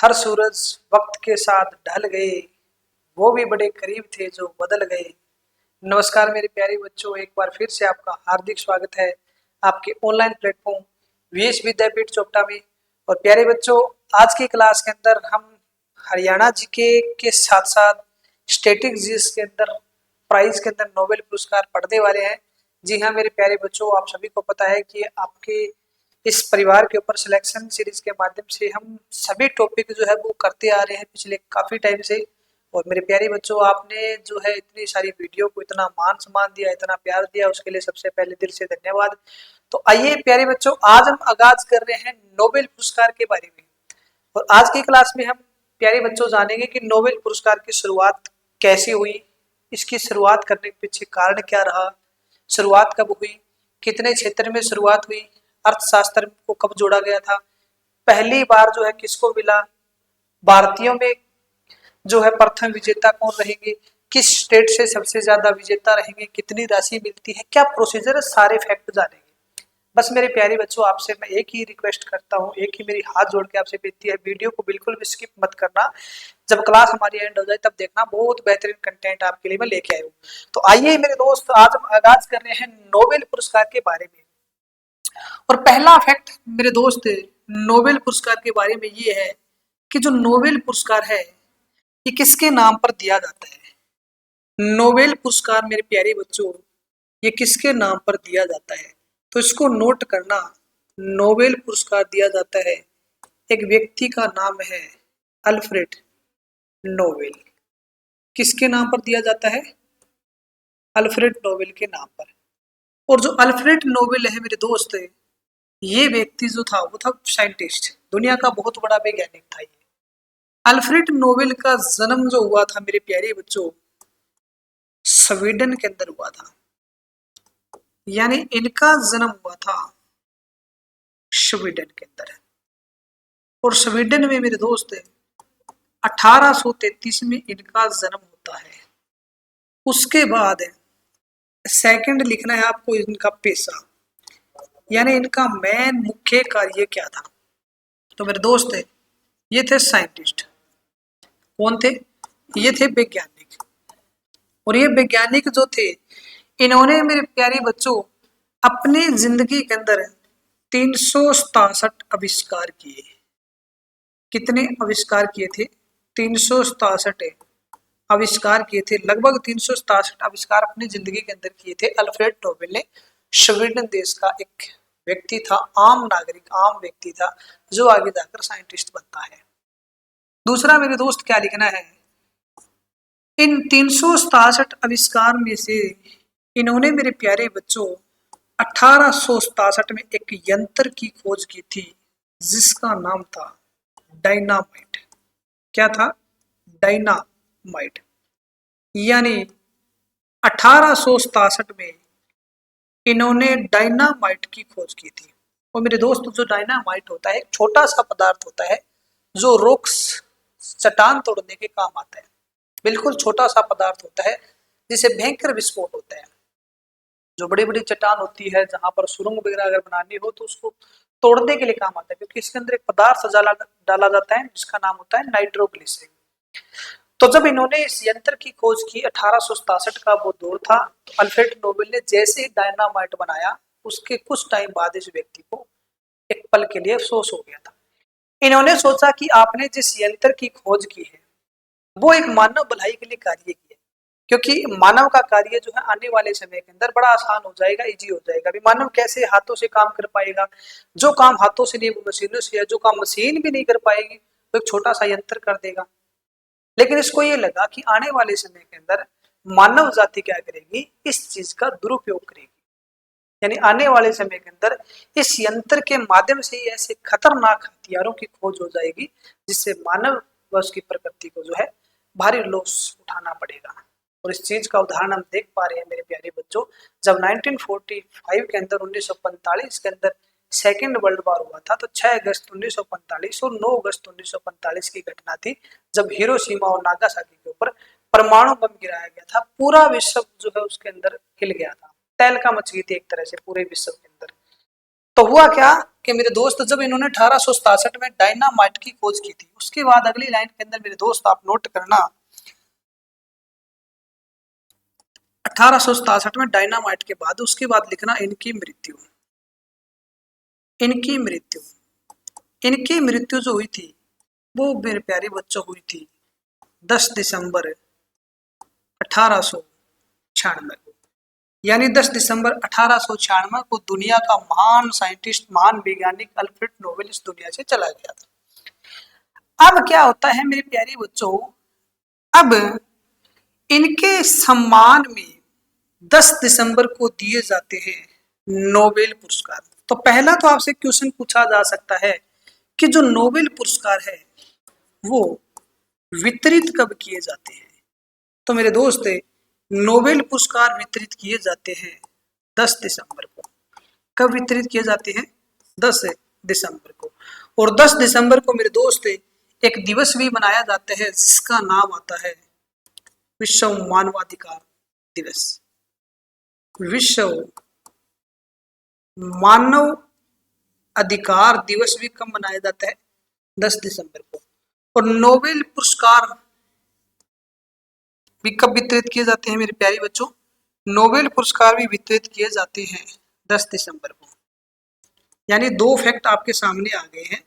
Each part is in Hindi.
हर सूरज वक्त के साथ ढल गए, वो भी बड़े करीब थे जो बदल गए। नमस्कार मेरे प्यारे बच्चों, एक बार फिर से आपका हार्दिक स्वागत है आपके ऑनलाइन प्लेटफॉर्म वीएस विद्यापीठ चोपटा में। और प्यारे बच्चों, आज की क्लास के अंदर हम हरियाणा जीके के साथ साथ स्टैटिक जीएस के अंदर प्राइज के अंदर नोबेल पुरस्कार पढ़ने वाले हैं। जी हाँ मेरे प्यारे बच्चों, आप सभी को पता है कि आपके इस परिवार के ऊपर सिलेक्शन सीरीज के माध्यम से हम सभी टॉपिक जो है वो करते आ रहे हैं पिछले काफी टाइम से। और मेरे प्यारे बच्चों, आपने जो है इतनी सारी वीडियो को इतना मान सम्मान दिया, इतना प्यार दिया, उसके लिए सबसे पहले दिल से धन्यवाद। तो आइए प्यारे बच्चों, आज हम आगाज कर रहे हैं नोबेल पुरस्कार के बारे में। और आज की क्लास में हम प्यारे बच्चों जानेंगे कि नोबेल पुरस्कार की शुरुआत कैसे हुई, इसकी शुरुआत करने के पीछे कारण क्या रहा, शुरुआत कब हुई, कितने क्षेत्र में शुरुआत हुई, अर्थशास्त्र को कब जोड़ा गया था, पहली बार जो है किसको मिला, भारतीयों में जो है प्रथम विजेता कौन रहेंगे, किस स्टेट से सबसे ज्यादा विजेता रहेंगे, कितनी राशि मिलती है, क्या प्रोसीजर है, सारे फैक्ट जानेंगे। बस मेरे प्यारे बच्चों, आपसे मैं एक ही रिक्वेस्ट करता हूँ, एक ही मेरी हाथ जोड़ के आपसे विनती है, वीडियो को बिल्कुल भी स्किप मत करना। जब क्लास हमारी एंड हो जाए तब देखना, बहुत बेहतरीन कंटेंट आपके लिए मैं लेके आया हूँ। तो आइए मेरे दोस्त, आज हम आगाज कर रहे हैं नोबेल पुरस्कार के बारे में। और पहला फैक्ट मेरे दोस्त नोबेल पुरस्कार के बारे में ये है कि जो नोबेल पुरस्कार है ये किसके नाम पर दिया जाता है। नोबेल पुरस्कार मेरे प्यारे बच्चों ये किसके नाम पर दिया जाता है, तो इसको नोट करना। नोबेल पुरस्कार दिया जाता है, एक व्यक्ति का नाम है अल्फ्रेड नोबेल। किसके नाम पर दिया जाता है? अल्फ्रेड नोबेल के नाम पर। और जो अल्फ्रेड नोबेल है मेरे दोस्त, ये व्यक्ति जो था वो था साइंटिस्ट, दुनिया का बहुत बड़ा वैज्ञानिक था ये। अल्फ्रेड नोबेल का जन्म जो हुआ था मेरे प्यारे बच्चों, स्वीडन के अंदर हुआ था। यानी इनका जन्म हुआ था स्वीडन के अंदर। और स्वीडन में मेरे दोस्त 1833 में इनका जन्म होता है। उसके बाद सेकंड लिखना है आपको इनका पेशा, यानी इनका मेन मुख्य कार्य क्या था। तो मेरे दोस्त ये थे साइंटिस्ट। कौन थे? ये थे वैज्ञानिक। और ये वैज्ञानिक जो थे, इन्होंने मेरे प्यारे बच्चों अपनी जिंदगी के अंदर 367 आविष्कार किए। कितने आविष्कार किए थे? 367 आविष्कार किए थे। लगभग 367 आविष्कार अपनी जिंदगी के अंदर किए थे अल्फ्रेड नोबेल ने। स्वीडन देश का एक व्यक्ति था, आम नागरिक, आम व्यक्ति था, जो आगे जाकर साइंटिस्ट बनता है। दूसरा मेरे दोस्त क्या लिखना है, इन 367 आविष्कार में से इन्होंने मेरे प्यारे बच्चों 1867 में एक यंत्र की खोज की थी जिसका नाम था डायनामाइट। क्या था? डायनामाइट। यानी 1867 में इन्होंने डायनामाइट की खोज की थी। और मेरे दोस्त, जो डायनामाइट होता है एक छोटा सा पदार्थ होता है जो रॉक्स, चट्टान तोड़ने के काम आता है। बिल्कुल छोटा सा पदार्थ होता है जिसे भयंकर विस्फोट होता है। जो बड़ी बड़ी चट्टान होती है, जहां पर सुरंग वगैरह अगर बनानी हो तो उसको तोड़ने के लिए काम आता है, क्योंकि इसके अंदर एक पदार्थ डाला जाता है जिसका नाम होता है नाइट्रोग्लिसरीन। तो जब इन्होंने इस यंत्र की खोज की, 1867 का वो दौर था, तो अल्फ्रेड नोबेल ने जैसे ही डायनामाइट बनाया, उसके कुछ टाइम बाद इस व्यक्ति को एक पल के लिए अफसोस हो गया था। इन्होंने सोचा कि आपने जिस यंत्र की खोज की है वो एक मानव भलाई के लिए कार्य किया, क्योंकि मानव का कार्य जो है आने वाले समय के अंदर बड़ा आसान हो जाएगा, इजी हो जाएगा। अभी मानव कैसे हाथों से काम कर पाएगा? जो काम हाथों से नहीं वो मशीनों से है, जो काम मशीन भी नहीं कर पाएगी वो एक छोटा सा यंत्र कर देगा। लेकिन इसको ये लगा कि आने वाले समय के अंदर मानव जाति क्या करेगी, इस चीज का दुरुपयोग करेगी। यानी आने वाले समय के अंदर इस यंत्र के माध्यम से ही ऐसे खतरनाक हथियारों की खोज हो जाएगी जिससे मानव व उसकी प्रकृति को जो है भारी लॉस उठाना पड़ेगा। और इस चीज का उदाहरण हम देख पा रहे हैं मेरे प्यारे बच्चों, जब 1945 के अंदर 1945 के अंदर सेकेंड वर्ल्ड वॉर हुआ था, तो 6 अगस्त 1945 और 9 अगस्त 1945 की घटना थी, जब हिरोशिमा और नागासाकी के ऊपर परमाणु बम गिराया गया था। पूरा विश्व जो है उसके अंदर हिल गया था, तहलका मच गई थी एक तरह से पूरे विश्व के अंदर। तो हुआ क्या कि मेरे दोस्त, जब इन्होंने 1867 में डायनामाइट की खोज की थी, उसके बाद अगली लाइन के अंदर मेरे दोस्त आप नोट करना, 1867 में डायनामाइट के बाद उसके बाद लिखना इनकी मृत्यु। इनकी मृत्यु, इनकी मृत्यु जो हुई थी वो मेरे प्यारे बच्चों हुई थी 10 दिसंबर 1896 को। यानी 10 दिसंबर 1896 को दुनिया का महान साइंटिस्ट, महान वैज्ञानिक अल्फ्रेड नोबेल इस दुनिया से चला गया था। अब क्या होता है मेरे प्यारे बच्चों, अब इनके सम्मान में 10 दिसंबर को दिए जाते हैं नोबेल पुरस्कार। तो पहला तो आपसे क्वेश्चन पूछा जा सकता है कि जो नोबेल पुरस्कार है वो वितरित कब किए जाते हैं। तो मेरे दोस्त, नोबेल पुरस्कार वितरित किए जाते हैं 10 दिसंबर को। कब वितरित किए जाते हैं? 10 दिसंबर को। और 10 दिसंबर को मेरे दोस्त एक दिवस भी मनाया जाता है जिसका नाम आता है विश्व मानवाधिकार दिवस। विश्व मानव अधिकार दिवस भी कब मनाया जाता है? 10 दिसंबर को। और नोबेल पुरस्कार भी कब वितरित किए जाते हैं मेरे प्यारे बच्चों? नोबेल पुरस्कार भी वितरित किए जाते हैं 10 दिसंबर को। यानी दो फैक्ट आपके सामने आ गए हैं।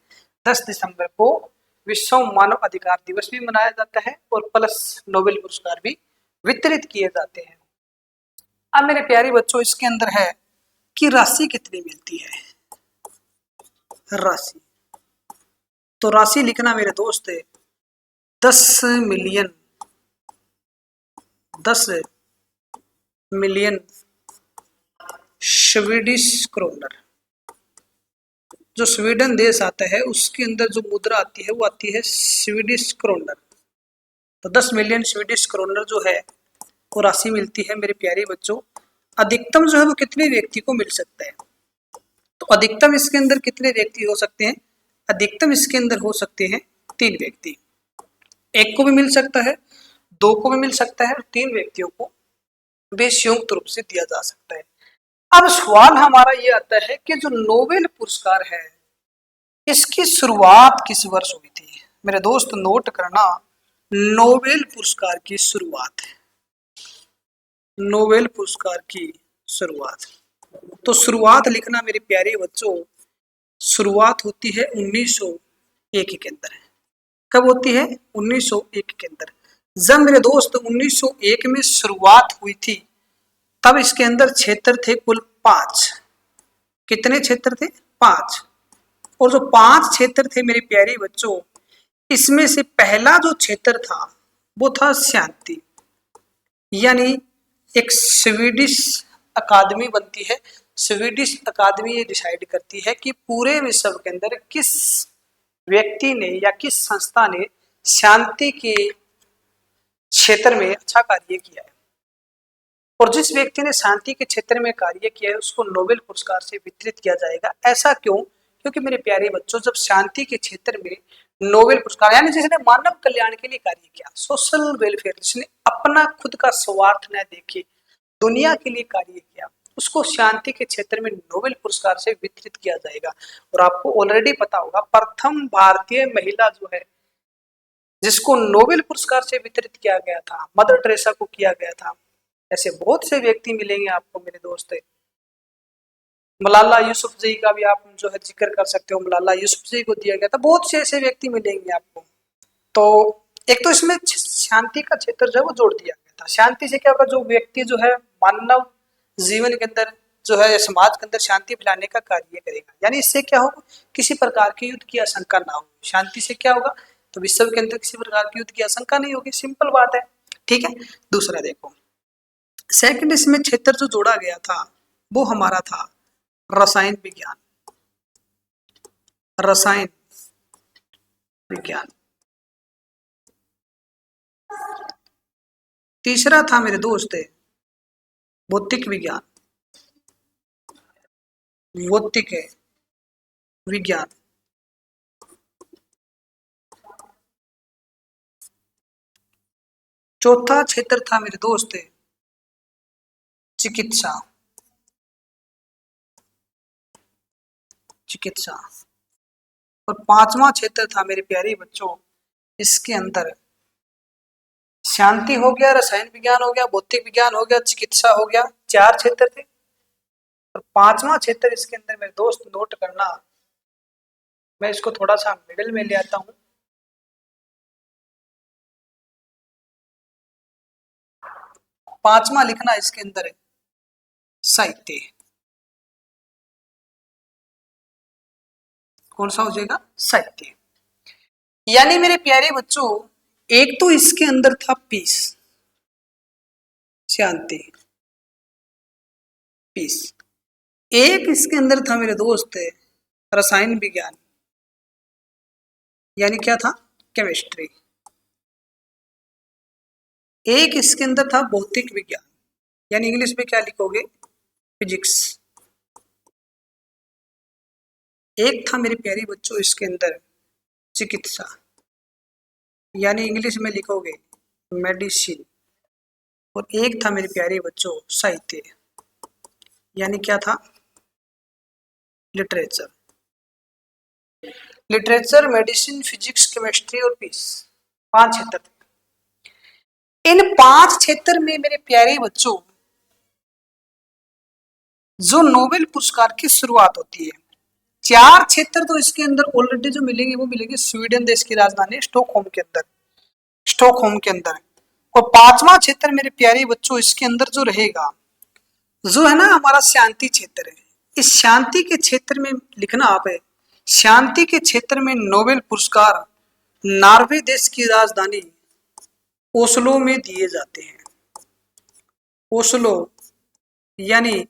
10 दिसंबर को विश्व मानव अधिकार दिवस भी मनाया जाता है और प्लस नोबेल पुरस्कार भी वितरित किए जाते हैं। अब मेरे प्यारे बच्चों, इसके अंदर है कि राशि कितनी मिलती है। राशि, तो राशि लिखना मेरे दोस्त 10 मिलियन, 10 मिलियन स्वीडिश क्रोनर। जो स्वीडन देश आता है उसके अंदर जो मुद्रा आती है वो आती है स्वीडिश क्रोनर। तो 10 मिलियन स्वीडिश क्रोनर जो है वो राशि मिलती है मेरे प्यारे बच्चों। अधिकतम जो है वो कितने व्यक्ति को मिल सकता है? तो अधिकतम इसके अंदर कितने व्यक्ति हो सकते हैं? अधिकतम इसके अंदर हो सकते हैं 3 व्यक्ति। एक को भी मिल सकता है, 2 को भी मिल सकता है और 3 व्यक्तियों को भी संयुक्त रूप से दिया जा सकता है। अब सवाल हमारा ये आता है कि जो नोबेल पुरस्कार है इसकी शुरुआत किस वर्ष हुई थी? मेरे दोस्त नोट करना, नोबेल पुरस्कार की शुरुआत, नोबेल पुरस्कार की शुरुआत। तो शुरुआत लिखना मेरे प्यारे बच्चों, शुरुआत होती है 1901 के अंदर। कब होती है? 1901 के अंदर। जब मेरे दोस्त 1901 में शुरुआत हुई थी तब इसके अंदर क्षेत्र थे कुल 5। कितने क्षेत्र थे? 5। और जो 5 क्षेत्र थे मेरे प्यारे बच्चों, इसमें से पहला जो क्षेत्र था वो था शांति। यानी एक स्वीडिश अकादमी बनती है। स्वीडिश अकादमी ये डिसाइड करती है कि पूरे विश्व के अंदर किस व्यक्ति ने या किस संस्था ने शांति के क्षेत्र में अच्छा कार्य किया है। और जिस व्यक्ति ने शांति के क्षेत्र में कार्य किया है उसको नोबेल पुरस्कार से वितरित किया जाएगा। ऐसा क्यों? क्योंकि मेरे प्यारे बच्चों, जब शांति के क्षेत्र में नोबेल पुरस्कार, यानी जिसने मानव कल्याण के लिए कार्य किया, सोशल वेलफेयर, जिसने अपना खुद का स्वार्थ न देखे दुनिया के लिए कार्य किया, उसको शांति के क्षेत्र में नोबेल पुरस्कार से वितरित किया जाएगा। और आपको ऑलरेडी पता होगा, प्रथम भारतीय महिला जो है जिसको नोबेल पुरस्कार से वितरित किया गया था, मदर टेरेसा को किया गया था। ऐसे बहुत से व्यक्ति मिलेंगे आपको मेरे दोस्त। मलाला यूसुफजई का भी आप जो है जिक्र कर सकते हो, मलाला यूसुफजई को दिया गया था। बहुत से ऐसे व्यक्ति मिलेंगे आपको। तो एक तो इसमें शांति का क्षेत्र जो है वो जोड़ दिया गया था। शांति से क्या होगा, जो व्यक्ति जो है मानव जीवन के अंदर जो है समाज के अंदर शांति फैलाने का कार्य करेगा। यानी इससे क्या होगा, किसी प्रकार के युद्ध की आशंका ना हो। शांति से क्या होगा, तो विश्व के अंदर किसी प्रकार की युद्ध की आशंका नहीं होगी। सिंपल बात है, ठीक है। दूसरा देखो, सेकंड इसमें क्षेत्र जो जोड़ा गया था वो हमारा था रसायन विज्ञान। रसायन विज्ञान। तीसरा था मेरे दोस्त भौतिक विज्ञान। भौतिक विज्ञान। चौथा क्षेत्र था मेरे दोस्त चिकित्सा। चिकित्सा। और पांचवा क्षेत्र था मेरे प्यारे बच्चों, इसके अंदर शांति हो गया, रसायन विज्ञान हो गया, भौतिक विज्ञान हो गया, चिकित्सा हो गया। चार क्षेत्र थे और पांचवा क्षेत्र इसके अंदर मेरे दोस्त नोट करना, मैं इसको थोड़ा सा मिडिल में ले आता हूं। पांचवा लिखना इसके अंदर है साहित्य। कौन सा हो जाएगा? साहित्य। यानी मेरे प्यारे बच्चों, एक तो इसके अंदर था पीस, शांति, पीस। एक इसके अंदर था मेरे दोस्त रसायन विज्ञान, यानी क्या था? केमिस्ट्री। एक इसके अंदर था भौतिक विज्ञान, यानी इंग्लिश में क्या लिखोगे? फिजिक्स। एक था मेरे प्यारे बच्चों इसके अंदर चिकित्सा, यानी इंग्लिश में लिखोगे मेडिसिन। और एक था मेरे प्यारे बच्चों साहित्य, यानी क्या था? Literature. Literature, medicine, physics, chemistry और पीस, पांच क्षेत्र थे। इन पांच क्षेत्र में मेरे प्यारे बच्चों जो नोबेल पुरस्कार की शुरुआत होती है, चार क्षेत्र तो इसके अंदर ऑलरेडी जो मिलेंगे वो मिलेंगे स्वीडन देश की राजधानी स्टॉकहोम के अंदर, स्टॉकहोम के अंदर। और पांचवा क्षेत्र मेरे प्यारे बच्चों इसके अंदर जो रहेगा, जो है ना हमारा शांति क्षेत्र है। इस शांति के क्षेत्र में लिखना आप है, शांति के क्षेत्र में नोबेल पुरस्कार नॉर्वे देश की राजधानी ओस्लो में दिए जाते हैं। ओस्लो यानी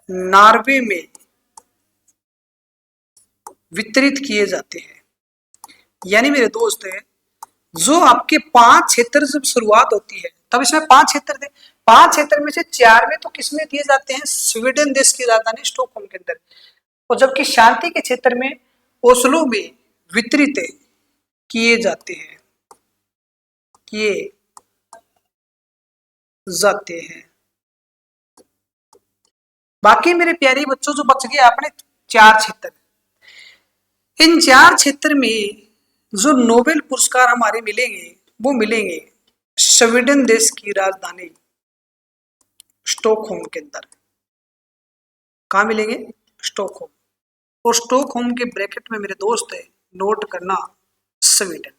नॉर्वे में वितरित किए जाते हैं। यानी मेरे दोस्त है, जो आपके पांच क्षेत्र जब शुरुआत होती है तब इसमें पांच क्षेत्र थे, पांच क्षेत्र में से चार में तो किसमें दिए जाते हैं? स्वीडन देश की राजधानी स्टॉकहोम के अंदर। और जबकि शांति के क्षेत्र में ओस्लो में वितरित किए जाते हैं, किए जाते हैं। बाकी मेरे प्यारे बच्चों जो बच गए अपने चार क्षेत्र, इन चार क्षेत्र में जो नोबेल पुरस्कार हमारे मिलेंगे वो मिलेंगे स्वीडन देश की राजधानी स्टॉकहोम के अंदर। कहाँ मिलेंगे? स्टॉकहोम। और स्टॉकहोम के ब्रैकेट में मेरे दोस्त है नोट करना स्वीडन।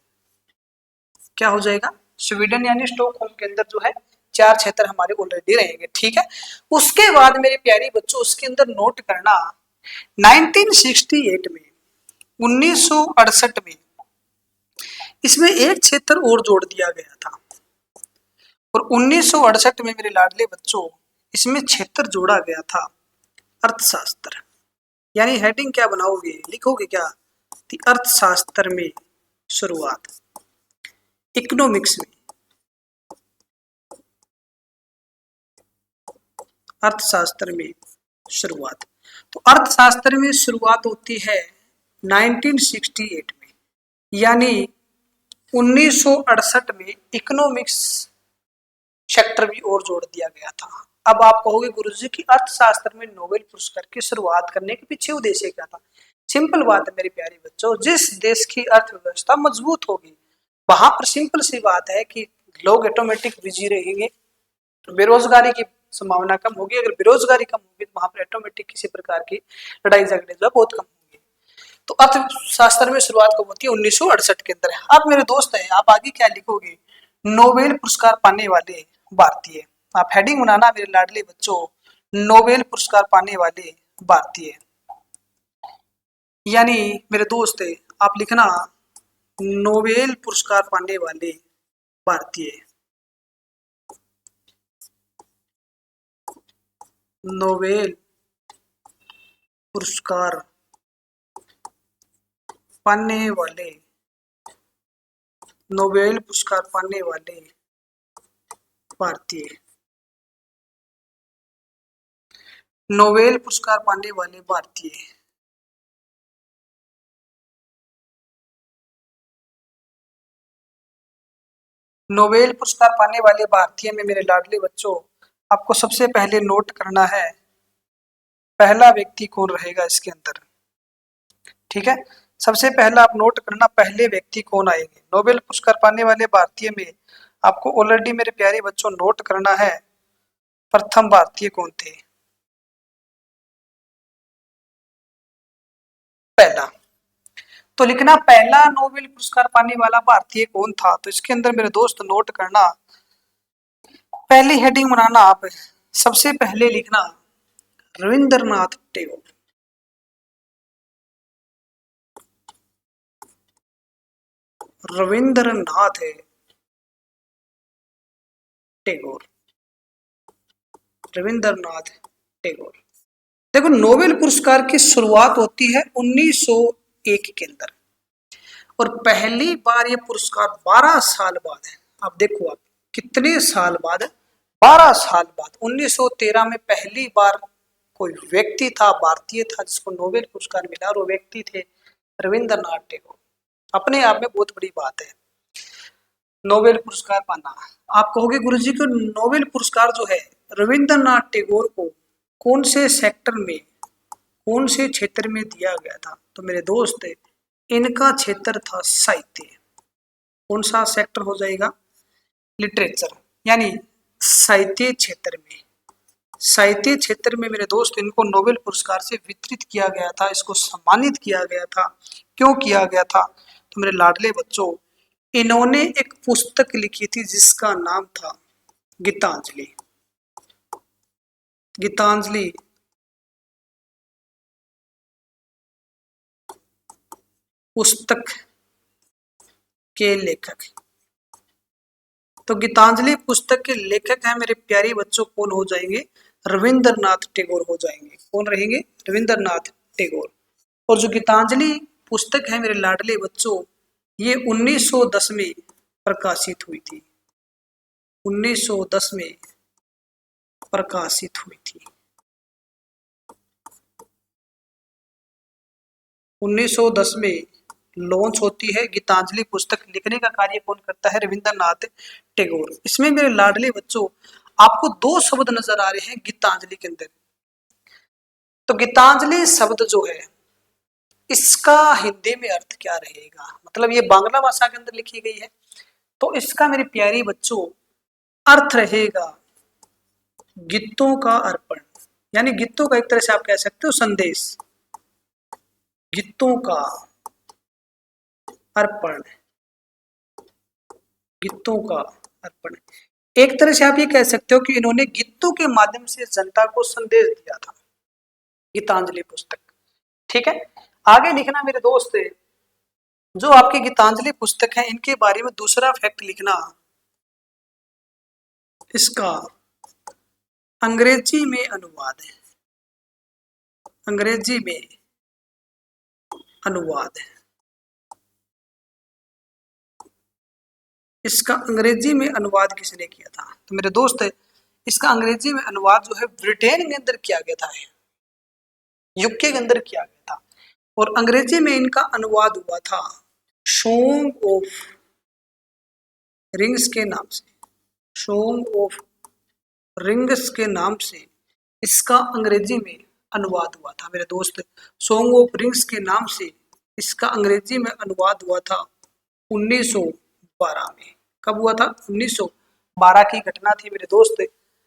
क्या हो जाएगा? स्वीडन, यानी स्टॉकहोम के अंदर जो है चार क्षेत्र हमारे ऑलरेडी रहेंगे। ठीक है। उसके बाद मेरे प्यारे बच्चों उसके अंदर नोट करना 1968 में, 1968 में इसमें एक क्षेत्र और जोड़ दिया गया था। और 1968 में मेरे लाडले बच्चों इसमें क्षेत्र जोड़ा गया था अर्थशास्त्र। यानी हेडिंग क्या बनाओगे? लिखोगे क्या? अर्थशास्त्र में शुरुआत, इकोनॉमिक्स में, अर्थशास्त्र में शुरुआत। तो अर्थशास्त्र में शुरुआत होती है 1968 में, यानी 1968 में इकोनॉमिक्स सेक्टर भी और जोड़ दिया गया था। अब आप कहोगे गुरुजी की अर्थशास्त्र में नोबेल पुरस्कार की शुरुआत करने के पीछे उद्देश्य क्या था? सिंपल बात है मेरे प्यारे बच्चों, जिस देश की अर्थव्यवस्था मजबूत होगी वहां पर सिंपल सी बात है कि लोग ऑटोमेटिक बिजी रहेंगे, बेरोजगारी की संभावना कम होगी। अगर बेरोजगारी कम होगी तो वहां पर ऑटोमेटिक किसी प्रकार की लड़ाई झगड़े जो बहुत कम होंगे। तो अर्थशास्त्र में शुरुआत कब होती है? 1968 के अंदर। अब मेरे दोस्त है, आप आगे क्या लिखोगे? नोबेल पुरस्कार पाने वाले भारतीय। आप हेडिंग बनाना मेरे लाडले बच्चों, नोबेल पुरस्कार पाने वाले भारतीय। यानी मेरे दोस्त है, आप लिखना नोबेल पुरस्कार पाने वाले भारतीय, नोबेल पुरस्कार पाने वाले, नोबेल पुरस्कार पाने वाले भारतीय, नोबेल पुरस्कार पाने वाले भारतीय। नोबेल पुरस्कार पाने वाले भारतीय में मेरे लाडले बच्चों आपको सबसे पहले नोट करना है पहला व्यक्ति कौन रहेगा इसके अंदर। ठीक है। सबसे पहला आप नोट करना, पहले व्यक्ति कौन आएंगे नोबेल पुरस्कार पाने वाले भारतीय में। आपको ऑलरेडी मेरे प्यारे बच्चों नोट करना है प्रथम भारतीय कौन थे। पहला तो लिखना पहला नोबेल पुरस्कार पाने वाला भारतीय कौन था। तो इसके अंदर मेरे दोस्त नोट करना, पहली हेडिंग बनाना आप, सबसे पहले लिखना रविंद्रनाथ टैगोर। रविंद्रनाथ टैगोर, रविंद्रनाथ टैगोर। देखो नोबेल पुरस्कार की शुरुआत होती है 1901 के अंदर, और पहली बार ये पुरस्कार 12 साल बाद है। अब देखो आप कितने साल बाद, 12 साल बाद 1913 में पहली बार कोई व्यक्ति था, भारतीय था, जिसको नोबेल पुरस्कार मिला, और वो व्यक्ति थे रविंद्रनाथ टैगोर। अपने आप में बहुत बड़ी बात है नोबेल पुरस्कार पाना। आप कहोगे गुरुजी को नोबेल पुरस्कार जो है रविंद्रनाथ टैगोर को कौन से सेक्टर में, कौन से क्षेत्र में दिया गया था। तो मेरे दोस्त इनका क्षेत्र था साहित्य। कौन सा सेक्टर हो जाएगा, लिटरेचर, यानी साहित्य क्षेत्र में। साहित्य क्षेत्र में मेरे दोस्त इनको नोबेल पुरस्कार से वितरित किया गया था, इसको सम्मानित किया गया था। क्यों किया गया था, तो मेरे लाडले बच्चों इन्होंने एक पुस्तक लिखी थी जिसका नाम था गीतांजलि। गीतांजलि पुस्तक के लेखक। तो गीतांजलि पुस्तक के लेखक हैं मेरे प्यारे बच्चों, कौन हो जाएंगे, रविंद्रनाथ टैगोर हो जाएंगे। कौन रहेंगे, रविंद्रनाथ टैगोर। और जो गीतांजलि पुस्तक है मेरे लाडले बच्चों, ये 1910 में प्रकाशित हुई थी। 1910 में प्रकाशित हुई थी। 1910 में लॉन्च होती है गीतांजलि पुस्तक। लिखने का कार्य कौन करता है, रविंद्रनाथ टैगोर। इसमें मेरे लाडले बच्चों आपको दो शब्द नजर आ रहे हैं गीतांजलि के अंदर। तो गीतांजलि शब्द जो है इसका हिंदी में अर्थ क्या रहेगा, मतलब ये बांग्ला भाषा के अंदर लिखी गई है, तो इसका मेरे प्यारे बच्चों अर्थ रहेगा गीतों का अर्पण। यानी गीतों का एक तरह से आप कह सकते हो संदेश, गीतों का अर्पण, गीतों का अर्पण। एक तरह से आप ये कह सकते हो कि इन्होंने गीतों के माध्यम से जनता को संदेश दिया था, गीतांजलि पुस्तक। ठीक है, आगे लिखना मेरे दोस्त, जो आपकी गीतांजलि पुस्तक है इनके बारे में दूसरा फैक्ट लिखना, इसका अंग्रेजी में अनुवाद है। अंग्रेजी में अनुवाद है, इसका अंग्रेजी में अनुवाद किसने किया था। तो मेरे दोस्त इसका अंग्रेजी में अनुवाद जो है ब्रिटेन के अंदर किया गया था, यूके के अंदर किया गया था। और अंग्रेजी में इनका अनुवाद हुआ था सॉन्ग ऑफ रिंग्स के नाम से। सॉन्ग ऑफ रिंग्स के नाम से इसका अंग्रेजी में अनुवाद हुआ था मेरे दोस्त। सॉन्ग ऑफ रिंग्स के नाम से इसका अंग्रेजी में अनुवाद हुआ था 1912 में। कब हुआ था, 1912 की घटना थी मेरे दोस्त।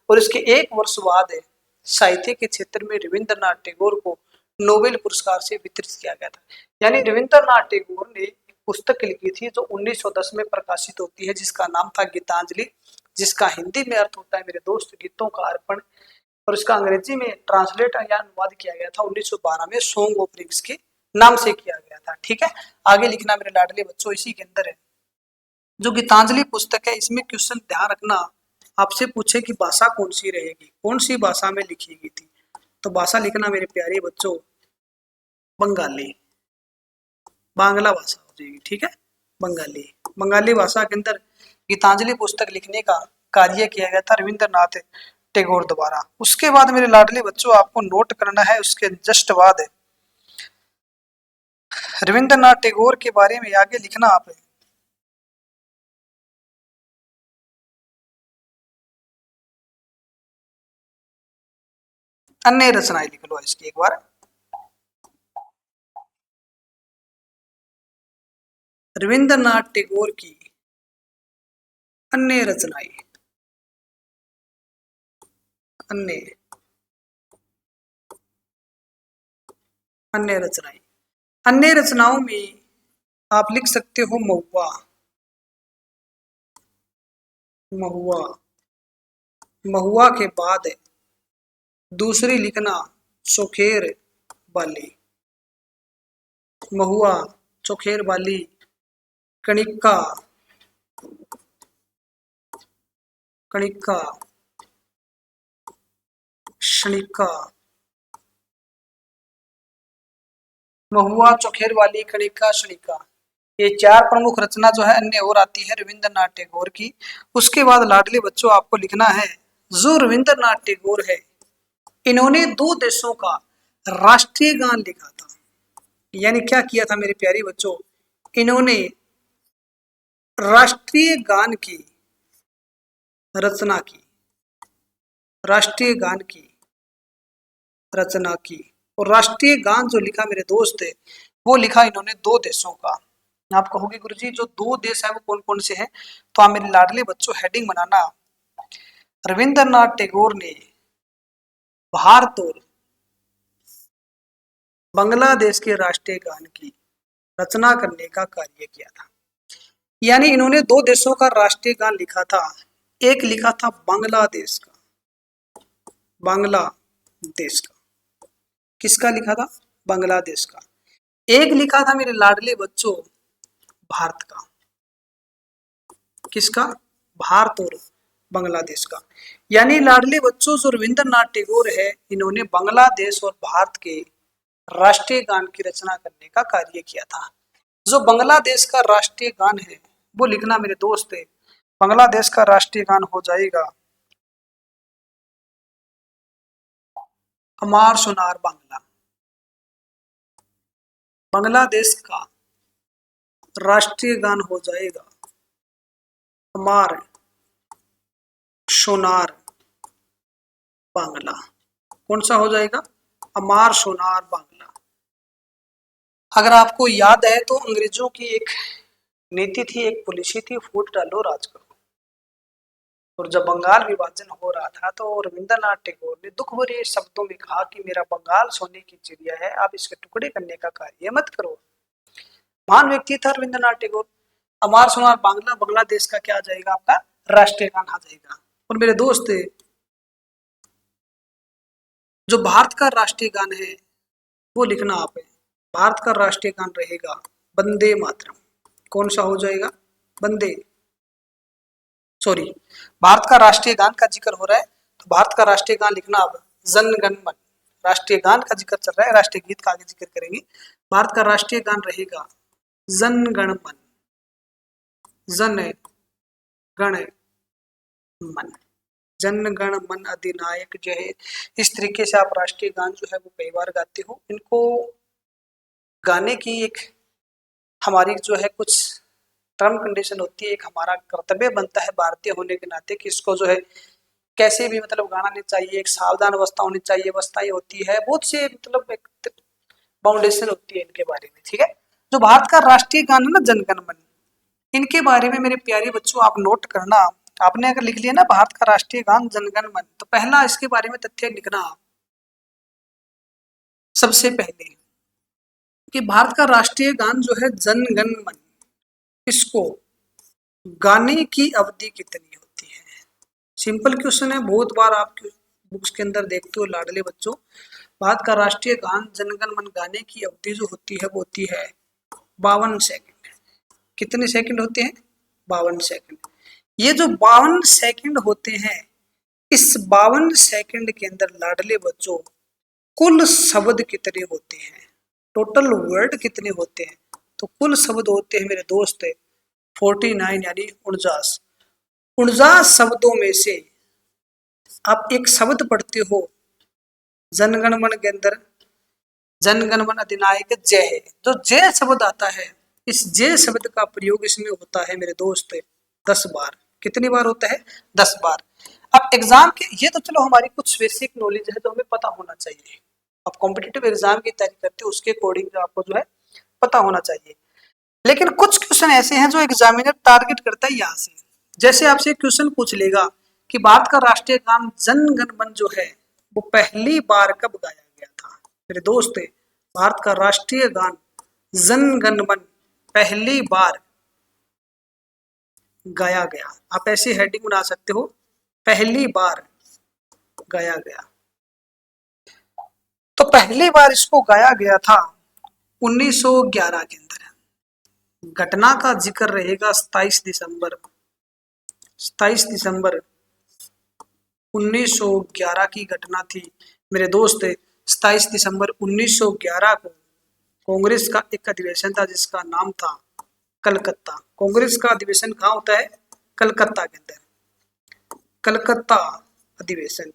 और इसके एक वर्ष बाद साहित्य के क्षेत्र में रविंद्रनाथ टैगोर को नोबेल पुरस्कार से वितरित किया गया था। यानी रविंद्रनाथ टैगोर ने एक पुस्तक लिखी थी जो 1910 में प्रकाशित होती है, जिसका नाम था गीतांजलि, जिसका हिंदी में अर्थ होता है मेरे दोस्त गीतों का अर्पण। और इसका अंग्रेजी में ट्रांसलेट या अनुवाद किया गया था 1912 में सॉन्ग ऑफ रिंग्स के नाम से किया गया था। ठीक है, आगे लिखना मेरे लाडले बच्चों, इसी के अंदर है जो गीतांजलि पुस्तक है, इसमें क्वेश्चन ध्यान रखना, आपसे पूछे कि भाषा कौन सी रहेगी, कौन सी भाषा में लिखी गई थी। तो भाषा लिखना मेरे प्यारे बच्चों बंगाली, बांग्ला भाषा हो जाएगी। ठीक है, बंगाली, बंगाली भाषा के अंदर गीतांजलि पुस्तक लिखने का कार्य किया गया था रविंद्रनाथ टैगोर द्वारा। उसके बाद मेरे लाडले बच्चों आपको नोट करना है, उसके जस्ट बाद रविंद्रनाथ टैगोर के बारे में आगे लिखना आप, अन्य रचनाएं लिख लो इसकी एक बार। रविंद्रनाथ टैगोर की अन्य रचनाएं, अन्य अन्य रचनाएं, अन्य रचनाओं में आप लिख सकते हो महुआ, महुआ, महुआ के बाद दूसरी लिखना चोखेर बाली, महुआ, चोखेर बाली, कणिका, कणिका, क्षणिका, महुआ, चोखेर वाली, कणिका, क्षणिका, ये चार प्रमुख रचना जो है अन्य और आती है रविंद्रनाथ टैगोर की। उसके बाद लाडले बच्चों आपको लिखना है जो रविंद्रनाथ टैगोर है इन्होंने दो देशों का राष्ट्रीय गान लिखा था। यानी क्या किया था मेरे प्यारे बच्चों, इन्होंने राष्ट्रीय गान की रचना की, राष्ट्रीय गान की रचना की। और राष्ट्रीय गान जो लिखा मेरे दोस्त है वो लिखा इन्होंने दो देशों का। आप कहोगे गुरुजी जो दो देश है वो कौन कौन से हैं, तो आप मेरे लाडले बच्चों हेडिंग बनाना, रविंद्रनाथ टैगोर ने भारत और बांग्लादेश के राष्ट्रीय गान की रचना करने का कार्य किया था। यानी इन्होंने दो देशों का राष्ट्रीय गान लिखा था, एक लिखा था बांग्लादेश का, बांग्लादेश का, किसका लिखा था, बांग्लादेश का। एक लिखा था मेरे लाडले बच्चों भारत का, किसका, भारत और बांग्लादेश का। यानी लाडले बच्चों जो रविंद्रनाथ टैगोर है इन्होंने बांग्लादेश और भारत के राष्ट्रीय गान की रचना करने का कार्य किया था। जो बांग्लादेश का राष्ट्रीय गान है वो लिखना मेरे दोस्त है, बांग्लादेश का राष्ट्रीय गान हो जाएगा अमार सोनार बांग्ला। बांग्लादेश का राष्ट्रीय गान हो जाएगा अमार सोनार बांग्ला। कौन सा हो जाएगा, अमार सोनार बांग्ला। अगर आपको याद है तो अंग्रेजों की एक नीति थी, एक पॉलिसी थी, फूट डालो राज करो। और जब बंगाल विभाजन हो रहा था तो रविंद्रनाथ टैगोर ने दुख भरे शब्दों में कहा कि मेरा बंगाल सोने की चिड़िया है, आप इसके टुकड़े करने का कार्य मत करो। महान व्यक्ति था रविंद्रनाथ टैगोर। अमार सोनार बांग्ला बांग्लादेश का क्या आ जाएगा, आपका राष्ट्रीय गान आ जाएगा। और मेरे दोस्त जो भारत का राष्ट्रीय गान है वो लिखना आप है, भारत का राष्ट्रीय गान रहेगा वंदे मातरम। कौन सा हो जाएगा, वंदे, सॉरी, भारत का राष्ट्रीय गान का जिक्र हो रहा है तो भारत का राष्ट्रीय गान लिखना अब जन गण मन। राष्ट्रीय गान का जिक्र चल रहा है, राष्ट्रीय गीत का आगे जिक्र करेंगे। भारत का राष्ट्रीय गान रहेगा जन गण मन, जन गण मन, जन गण मन अधिनायक जय। इस तरीके से आप राष्ट्रीय गान जो है वो कई बार गाते हो। इनको गाने की एक हमारी जो है कुछ टर्म कंडीशन होती है, एक हमारा कर्तव्य बनता है भारतीय होने के नाते कि इसको जो है कैसे भी मतलब गाना नहीं चाहिए, एक सावधान अवस्था होनी चाहिए, अवस्था ये होती है, बहुत से मतलब एक बाउंडेशन होती है इनके बारे में। ठीक है, जो भारत का राष्ट्रीय गान है ना जनगण मन, इनके बारे में मेरे प्यारे बच्चों आप नोट करना। आपने अगर लिख लिया ना भारत का राष्ट्रीय गान जनगण मन, तो पहला इसके बारे में तथ्य लिखना सबसे पहले कि भारत का राष्ट्रीय गान जो है जनगण मन, इसको गाने की अवधि कितनी होती है। सिंपल क्वेश्चन है, बहुत बार आप बुक्स के अंदर देखते हो लाडले बच्चों। भारत का राष्ट्रीय गान जनगण मन गाने की अवधि जो होती है वो होती है 52 सेकंड। कितने सेकंड होते हैं, 52 सेकंड। ये जो 52 सेकंड होते हैं, इस 52 सेकंड के अंदर लाडले बच्चों कुल शब्द कितने होते हैं, टोटल वर्ड कितने होते हैं, तो कुल शब्द होते हैं मेरे दोस्त 49 यानी 49। 49 शब्दों में से आप एक शब्द पढ़ते हो जनगण मन के अंदर, जनगण मन अधिनायक जय है, जो जय शब्द आता है इस जय शब्द का प्रयोग इसमें होता है मेरे दोस्त 10 बार। कितनी बार होता है, 10 बार। अब एग्जाम के ये तो चलो हमारी कुछ बेसिक नॉलेज है जो हमें पता होना चाहिए। अब कॉम्पिटिटिव एग्जाम की तैयारी करते हो उसके अकॉर्डिंग आपको जो है पता होना चाहिए। लेकिन कुछ क्वेश्चन ऐसे हैं जो एग्जामिनर टारगेट करता है यहाँ से। जैसे आपसे क्वेश्चन पूछ लेगा कि भारत का राष्ट्रीय गान जन गण मन जो है वो पहली बार कब गाया गया था। मेरे दोस्त, भारत का राष्ट्रीय गान जन गण मन पहली बार गाया गया, आप ऐसी हेडिंग बना सकते हो, पहली बार गाया गया। तो पहली बार इसको गाया गया था 1911 के अंदर। घटना का जिक्र रहेगा 27 दिसंबर 1911 की घटना थी मेरे दोस्त। 27 दिसंबर 1911 को कांग्रेस का एक अधिवेशन था जिसका नाम था कलकत्ता। कांग्रेस का अधिवेशन कहाँ होता है? कलकत्ता के अंदर, कलकत्ता अधिवेशन।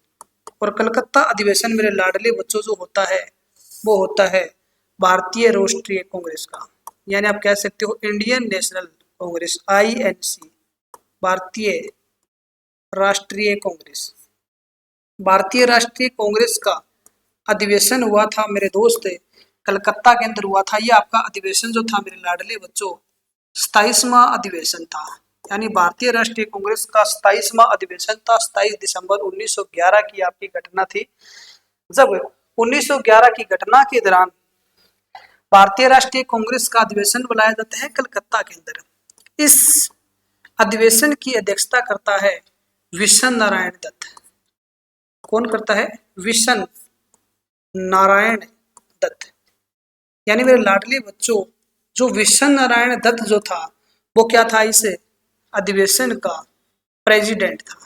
और कलकत्ता अधिवेशन मेरे लाडले बच्चों जो होता है वो होता है भारतीय राष्ट्रीय कांग्रेस का, यानी आप कह सकते हो इंडियन नेशनल कांग्रेस, INC, भारतीय राष्ट्रीय कांग्रेस। भारतीय राष्ट्रीय कांग्रेस का अधिवेशन हुआ था मेरे दोस्त, कलकत्ता के अंदर हुआ था। ये आपका अधिवेशन जो था मेरे लाडले बच्चों 27वां अधिवेशन था, यानी भारतीय राष्ट्रीय कांग्रेस का 27वां अधिवेशन था। 27 दिसंबर 1911 की आपकी घटना थी, जब 1911 की घटना के दौरान भारतीय राष्ट्रीय कांग्रेस का अधिवेशन बुलाया जाता है कलकत्ता के अंदर। इस अधिवेशन की अध्यक्षता करता है विशन नारायण दत्त। कौन करता है? विशन नारायण दत्त। यानी मेरे लाडले बच्चों जो विशन नारायण दत्त जो था वो क्या था? इस अधिवेशन का प्रेसिडेंट था।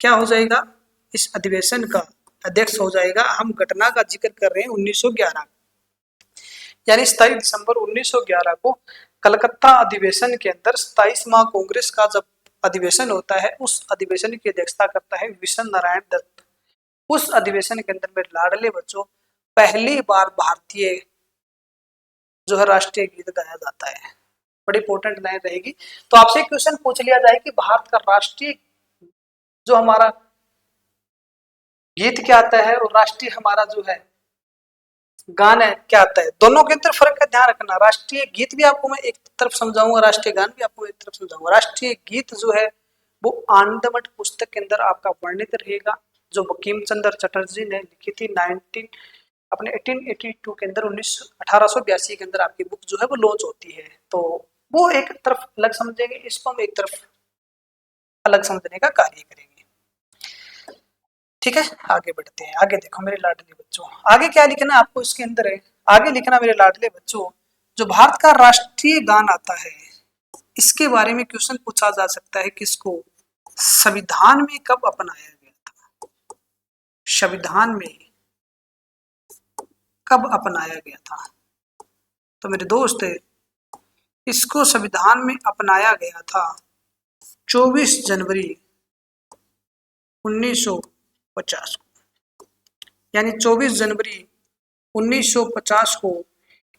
क्या हो जाएगा? इस अधिवेशन का अध्यक्ष हो जाएगा। हम घटना का जिक्र कर रहे हैं 1911, यानी 27 दिसंबर 1911 को कलकत्ता अधिवेशन के अंदर 27वां कांग्रेस का जब अधिवेशन होता है, उस अधिवेशन की अध्यक्षता करता है विशन नारायण दत्त। उस अधिवेशन के अंदर मेरे लाडले बच्चों पहली बार भारतीय जो है राष्ट्रीय गीत गाया जाता है। बड़ी इंपॉर्टेंट लाइन रहेगी। तो आपसे क्वेश्चन पूछ लिया जाए कि भारत का राष्ट्रीय जो हमारा गीत क्या आता है और राष्ट्रीय हमारा जो है गान है क्या आता है, दोनों के अंदर फर्क का ध्यान रखना। राष्ट्रीय गीत भी आपको मैं एक तरफ समझाऊंगा, राष्ट्रीय गान भी आपको एक तरफ समझाऊंगा। राष्ट्रीय गीत जो है वो आनंदमठ पुस्तक के अंदर आपका वर्णित रहेगा, जो बंकिम चंद्र चटर्जी ने लिखी थी 1882 के अंदर, 1882 के अंदर आपकी बुक जो है वो लॉन्च होती है। तो वो एक तरफ अलग समझेंगे, इसको हम एक तरफ अलग समझने का कार्य करेंगे। ठीक है, आगे बढ़ते हैं। आगे देखो मेरे लाडले बच्चों, आगे क्या लिखना है आपको इसके अंदर है, आगे लिखना मेरे लाडले बच्चों, जो भारत का राष्ट्रीय गान आता है इसके बारे में क्वेश्चन पूछा जा सकता है। किसको? संविधान में कब अपनाया गया था? संविधान में कब अपनाया गया था? तो मेरे दोस्त इसको संविधान में अपनाया गया था 24 जनवरी 1950 को, यानी 24 जनवरी 1950 को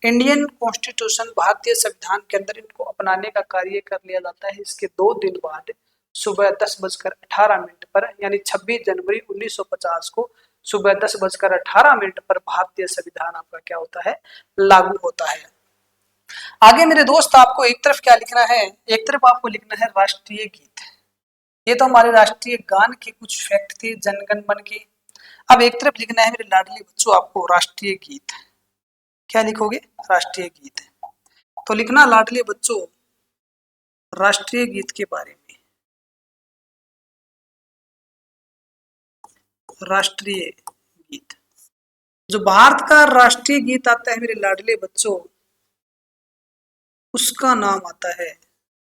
इंडियन कॉन्स्टिट्यूशन, भारतीय संविधान के अंदर इनको अपनाने का कार्य कर लिया जाता है। इसके 2 दिन बाद सुबह 10:18 पर, यानी 26 जनवरी 1950 को सुबह 10:18 पर भारतीय संविधान आपका क्या होता है? लागू होता है। आगे मेरे दोस्त आपको एक तरफ क्या लिखना है? एक तरफ आपको लिखना है राष्ट्रीय गीत। ये तो हमारे राष्ट्रीय गान के कुछ फैक्ट थे जनगण मन के। अब एक तरफ लिखना है मेरे लाडले बच्चों आपको राष्ट्रीय गीत। क्या लिखोगे? राष्ट्रीय गीत। तो लिखना लाडले बच्चों राष्ट्रीय गीत के बारे में। राष्ट्रीय गीत, जो भारत का राष्ट्रीय गीत आता है मेरे लाडले बच्चों, उसका नाम आता है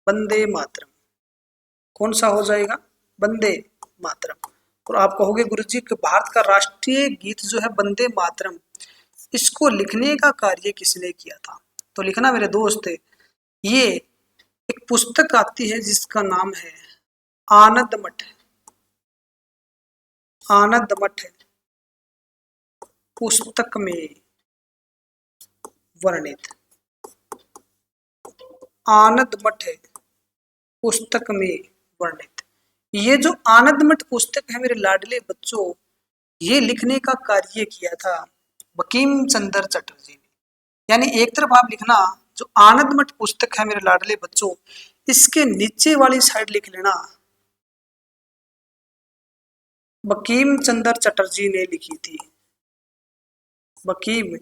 वंदे मातरम। कौन सा हो जाएगा? वंदे मातरम। और आप कहोगे गुरुजी कि भारत का राष्ट्रीय गीत जो है वंदे मातरम, इसको लिखने का कार्य किसने किया था? तो लिखना मेरे दोस्त, ये एक पुस्तक आती है जिसका नाम है आनंद मठ। आनंद मठ पुस्तक में वर्णित, आनंद मठ पुस्तक में वर्णित। ये जो आनंद मठ पुस्तक है मेरे लाडले बच्चों, ये लिखने का कार्य किया था बंकिम चंद्र चटर्जी ने। यानी एक तरफ आप लिखना जो आनंद मठ पुस्तक है मेरे लाडले बच्चों, इसके नीचे वाली साइड लिख लेना बंकिम चंद्र चटर्जी ने लिखी थी। बंकिम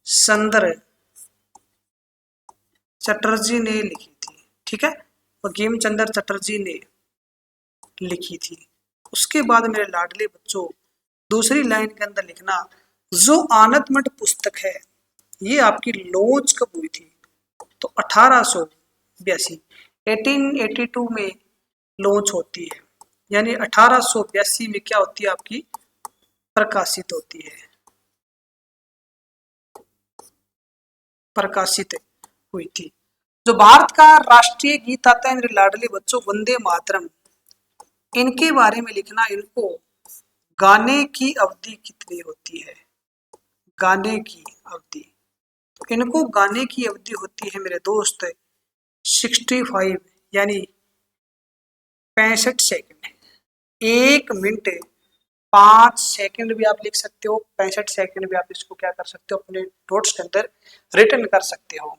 चंद्र चटर्जी ने लिखी थी, ठीक है, बंकिम चंद्र चटर्जी ने लिखी थी। उसके बाद मेरे लाडले बच्चों दूसरी लाइन के अंदर लिखना जो आनंद मठ पुस्तक है ये आपकी लॉन्च कब हुई थी, तो 1882 1882 में लॉन्च होती है, यानी 1882 में क्या होती है आपकी प्रकाशित होती है, प्रकाशित हुई थी। जो भारत का राष्ट्रीय गीत आता है मेरे लाडले बच्चों वंदे मातरम, इनके बारे में लिखना इनको गाने की अवधि कितनी होती है, गाने की अवधि, इनको गाने की अवधि होती है मेरे दोस्त 65 यानी 65 सेकंड, 1 मिनट 5 सेकंड भी आप लिख सकते हो, 65 सेकंड भी आप इसको क्या कर सकते हो अपने नोट्स के अंदर रिटर्न कर सकते हो।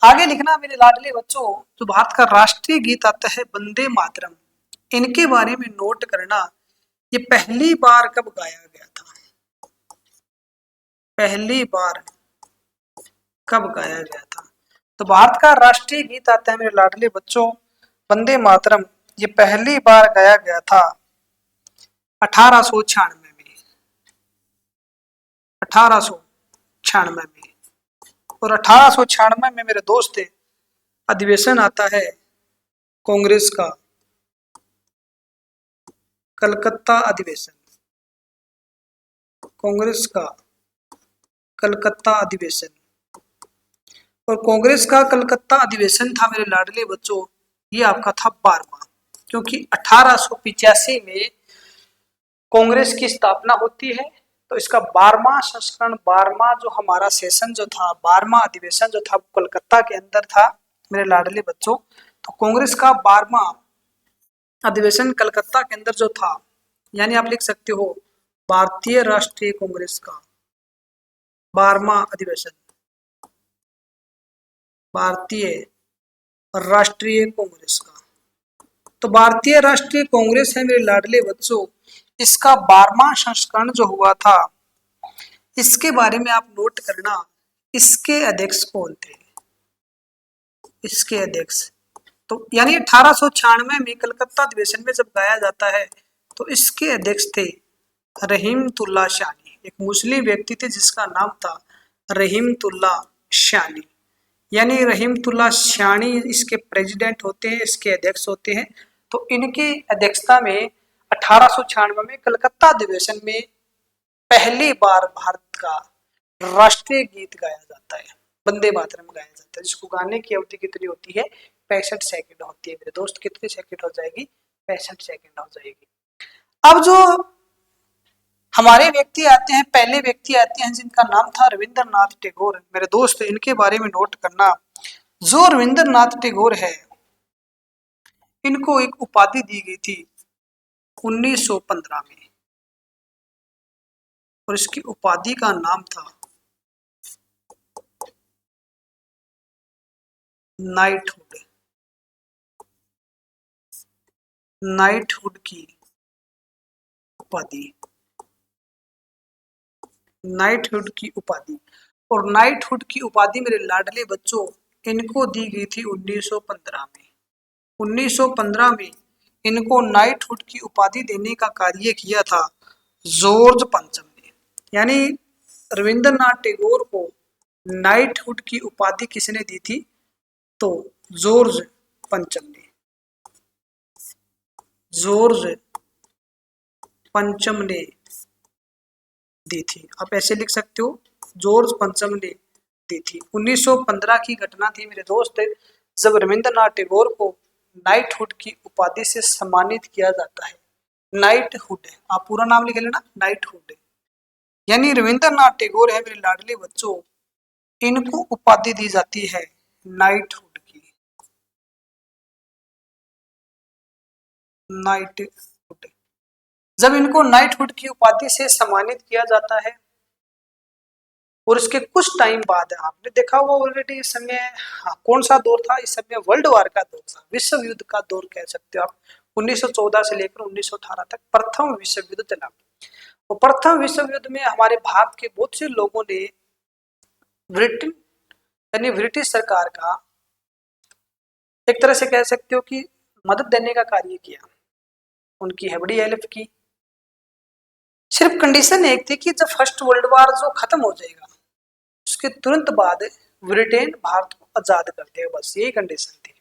आगे लिखना मेरे लाडले बच्चों जो भारत का राष्ट्रीय गीत आता है वंदे मातरम, इनके बारे में नोट करना ये पहली बार कब गाया गया था, पहली बार कब गाया गया था। तो भारत का राष्ट्रीय गीत आता है मेरे लाडले बच्चों वंदे मातरम, ये पहली बार गाया गया था 1896 में, 1896 में। और 1896 में मेरे दोस्त अधिवेशन आता है कांग्रेस का, कलकत्ता अधिवेशन, कांग्रेस का कलकत्ता अधिवेशन। और कांग्रेस का कलकत्ता अधिवेशन था मेरे लाडले बच्चों ये आपका था 12वां, क्योंकि 1885 में कांग्रेस की स्थापना होती है, तो इसका 12वां संस्करण 12वां जो हमारा सेशन जो था 12वां अधिवेशन जो था वो कलकत्ता के अंदर था मेरे लाडले बच्चों। तो कांग्रेस का 12वां अधिवेशन कलकत्ता के अंदर जो था, यानी आप लिख सकते हो भारतीय राष्ट्रीय कांग्रेस का 12वां अधिवेशन, भारतीय राष्ट्रीय कांग्रेस का। तो भारतीय राष्ट्रीय कांग्रेस है मेरे लाडले बच्चों, इसका 12वां संस्करण जो हुआ था इसके बारे में आप नोट करना इसके अध्यक्ष कौन थे, इसके अध्यक्ष, तो यानी 1896 में कलकत्ता अधिवेशन में जब गाया जाता है तो इसके अध्यक्ष थे रहीमतुल्ला शानी, एक मुस्लिम व्यक्ति थे जिसका नाम था रहीमतुल्ला शानी, यानी रहीमतुल्ला शानी इसके प्रेसिडेंट होते हैं, इसके अध्यक्ष होते हैं। तो इनकी अध्यक्षता में 1896 में कलकत्ता अधिवेशन में पहली बार भारत का राष्ट्रीय गीत गाया जाता है, वंदे मातरम गाया जाता है, जिसको गाने की अवधि कितनी होती है 65 सेकंड होती है मेरे दोस्त, कितनी सेकंड हो जाएगी 65 सेकंड हो जाएगी। अब जो हमारे व्यक्ति आते हैं, पहले व्यक्ति आते हैं जिनका नाम था रविंद्रनाथ टैगोर मेरे दोस्त, इनके बारे में नोट करना जो रविंद्रनाथ टैगोर है इनको एक उपाधि दी गई थी 1915 में, और इसकी उपाधि का नाम था नाइटहुड, नाइटहुड की उपाधि, नाइटहुड की उपाधि। और नाइटहुड की उपाधि मेरे लाडले बच्चों इनको दी गई थी 1915 में, 1915 में इनको नाइटहुड की उपाधि देने का कार्य किया था जॉर्ज पंचम ने, यानी रविंद्रनाथ टैगोर को नाइटहुड की उपाधि किसने दी थी, तो जॉर्ज पंचम ने, जॉर्ज पंचम ने दी थी। आप ऐसे लिख सकते हो जॉर्ज पंचम ने दी थी। 1915 की घटना थी मेरे दोस्त जब रविंद्रनाथ टैगोर को नाइटहुड की उपाधि से सम्मानित किया जाता है। नाइटहुड आप पूरा नाम लिख लेना नाइटहुड, यानी रविंद्रनाथ टैगोर है मेरे लाडले बच्चों, इनको उपाधि दी जाती है नाइटहुड की, नाइटहुड। जब इनको नाइटहुड की उपाधि से सम्मानित किया जाता है और इसके कुछ टाइम बाद आपने देखा होगा ऑलरेडी इस समय, हाँ, कौन सा दौर था इस समय? वर्ल्ड वार का दौर था, विश्व युद्ध का दौर कह सकते हो आप। 1914 से लेकर 1918 तक प्रथम विश्व युद्ध चला। और प्रथम विश्व युद्ध में हमारे भारत के बहुत से लोगों ने ब्रिटेन यानी ब्रिटिश सरकार का एक तरह से कह सकते हो कि मदद देने का कार्य किया, उनकी है बड़ी हेल्प की। सिर्फ कंडीशन एक थी कि जब फर्स्ट वर्ल्ड वार जो खत्म हो जाएगा उसके तुरंत बाद ब्रिटेन भारत को आजाद कर देगा, बस यही कंडीशन थी।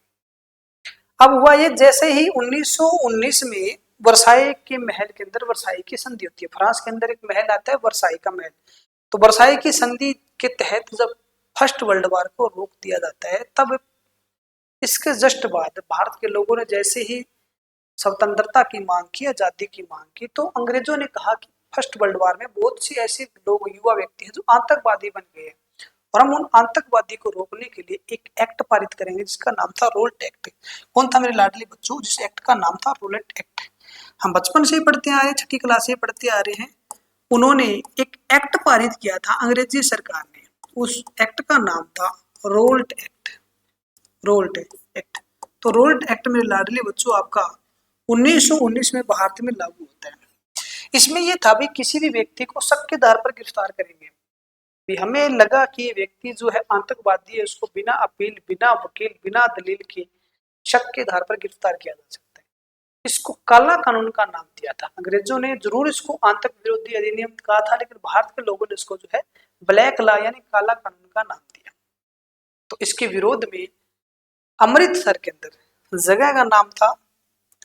अब हुआ ये, जैसे ही 1919 में वर्साई के महल के अंदर वर्साई की संधि होती है, फ्रांस के अंदर एक महल आता है वर्साई का महल, तो वर्साई की संधि के तहत जब फर्स्ट वर्ल्ड वार को रोक दिया जाता है, तब इसके जस्ट बाद भारत के लोगों ने जैसे ही स्वतंत्रता की मांग की, आजादी की मांग की, तो अंग्रेजों ने कहा कि फर्स्ट वर्ल्ड वार में बहुत सी ऐसे लोग, युवा व्यक्ति हैं जो आतंकवादी बन गए हैं, और हम उन आतंकवादी को रोकने के लिए एक एक्ट पारित करेंगे जिसका नाम था रोल्ट एक्ट। कौन था मेरे लाडले बच्चों? जिस एक्ट का नाम था रोल्ट एक्ट। हम बचपन से ही पढ़ते आ रहे हैं, छठी क्लास से पढ़ते आ रहे हैं। उन्होंने एक एक्ट पारित किया था अंग्रेजी सरकार ने, उस एक्ट का नाम था रोल्ट एक्ट। रोल्ट एक्ट, तो रोल्ट एक्ट मेरे लाडले बच्चों आपका 1919 में भारत में लागू होता है। इसमें यह था भी किसी भी व्यक्ति को शक के आधार पर गिरफ्तार करेंगे, भी हमें लगा कि ये व्यक्ति जो है आतंकवादी है, उसको बिना अपील, बिना वकील, बिना दलील के शक के आधार पर गिरफ्तार किया जा सकता है। इसको काला कानून का नाम दिया था अंग्रेजों ने। जरूर इसको आतंक विरोधी अधिनियम कहा था, लेकिन भारत के लोगों ने इसको जो है ब्लैक लॉ यानी काला कानून का नाम दिया। तो इसके विरोध में अमृतसर के अंदर, जगह का नाम था